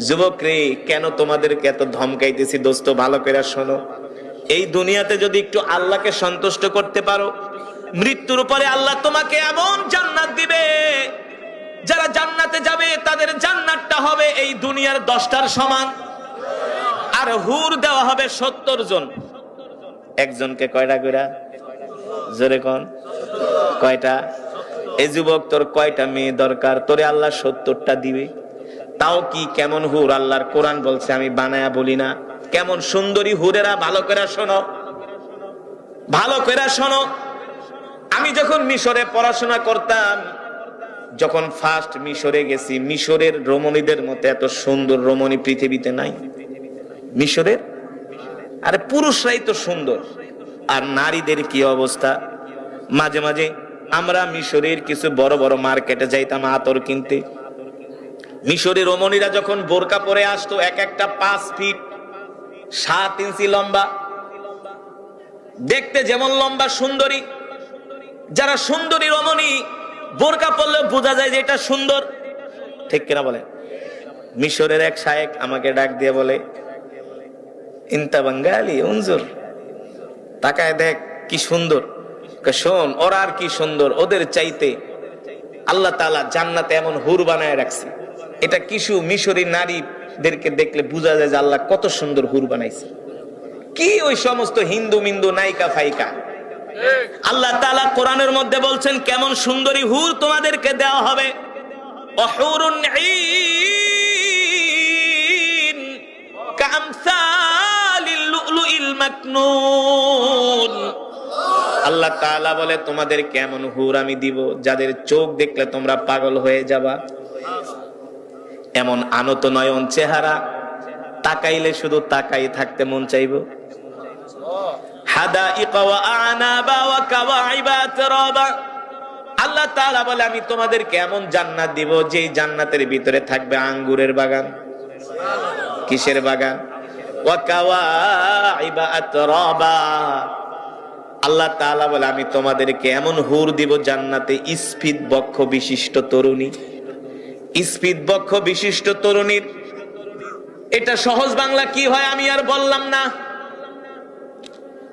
যুবক রে, কেন তোমাদেরকে এত ধমকাইতেছি দোস্ত, ভালো করে শোনো। এই দুনিয়াতে যদি একটু আল্লাহকে সন্তুষ্ট করতে পারো, মৃত্যুর পরে আল্লাহ তোমাকে এমন জান্নাত দিবে, যারা জান্নাতে যাবে তাদের জান্নাতটা হবে এই দুনিয়ার 10টার সমান। আর হুর দেওয়া হবে 70 জন। একজনকে কয়টা কইরা? জোরে কোন কয়টা? এই যুবক, তোর কয়টা মেয়ে দরকার? তোরে আল্লাহ 70টা দিবে। তাও কি কেমন হুর? আল্লাহর কোরআন বলছে, আমি বানায়া বলি না। কেমন সুন্দরী হুরেরা, ভালো করে শোনো, ভালো করে শোনো। আমি যখন মিশরে পড়াশোনা করতাম, যখন ফার্স্ট মিশরে গেছি, মিশরের রমণীদের মতো এত সুন্দর রমণী পৃথিবীতে নাই। মিশরের আরে পুরুষরাই তো সুন্দর, আর নারীদের কি অবস্থা। মাঝে মাঝে আমরা মিশরের কিছু বড় বড় মার্কেটে যাইতাম আতর কিনতে। মিশরের রমণীরা যখন বোরকা পরে আসতো, এক একটা 5 ফিট 7 ইঞ্চি লম্বা, দেখতে যেমন লম্বা সুন্দরী। যারা সুন্দরী রমণী বোরকা পরলে বোঝা যায় যে এটা সুন্দর, ঠিক কিনা বলে? মিশরের এক শায়েখ আমাকে ডাক দিয়ে বলে, ইনতা বাঙ্গালি উনজুর, তাকায় দেখ কি সুন্দর। শোন, ওরা আর কি সুন্দর, ওদের চাইতে আল্লাহ তাআলা জান্নাতে এমন হুর বানায় রাখছে। এটা কিছু মিশরী নারীদেরকে দেখলে বোঝা যায় যে আল্লাহ কত সুন্দর হুর বানাইছে। কি ওই সমস্ত হিন্দু মিন্দু নায়িকা ফাইকা। আল্লাহ তাআলা কোরআনের মধ্যে বলছেন, কেমন সুন্দরী হুর তোমাদেরকে দেওয়া হবে। অহুরুন ঈন কামসালিল লুলুইল মাকনুন। আল্লাহ তাআলা বলে, তোমাদের কেমন হুর আমি দিব, যাদের চোখ দেখলে তোমরা পাগল হয়ে যাবা। এমন আনত নয়ন চেহারা, তাকাইলে শুধু তাকাই থাকতে মন চাইব। হাদাইকা ওয়া আনাবা ওয়া কাওয়াইবা আতরাবা। আল্লাহ তাআলা বলে, আমি তোমাদেরকে এমন জান্নাত দিব, যেই জান্নাতের ভিতরে থাকবে আঙ্গুরের বাগান। কিসের বাগান? ওয়া কাওয়াইবা আতরাবা। আল্লাহ তাআলা বলে, আমি তোমাদেরকে এমন হুর দিব জান্নাতে, স্ফীত বক্ষ বিশিষ্ট তরুণী। স্ফীত বক্ষ বিশিষ্ট তরুণীর এটা সহজ বাংলা কি হয় আমি আর বললাম না।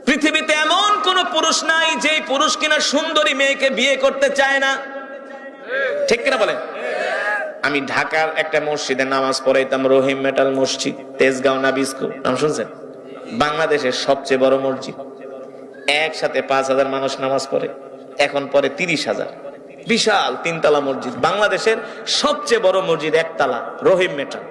পৃথিবীতে এমন কোন পুরুষ নাই যে পুরুষ কিনা সুন্দরী মেয়েকে বিয়ে করতে চায় না, ঠিক কিনা বলেন? আমি ঢাকার একটা মসজিদে নামাজ পড়াইতাম, রহিম মেটাল মসজিদ, তেজগাঁও নাবিস্কো, নাম শুনছেন? বাংলাদেশের সবচেয়ে বড় মসজিদ। একসাথে 5000 মানুষ নামাজ পড়ে, এখন পরে 30,000। বিশাল 3 তলা মসজিদ, বাংলাদেশের সবচেয়ে বড় মসজিদ, 1 তলা, রহিম মেটাল।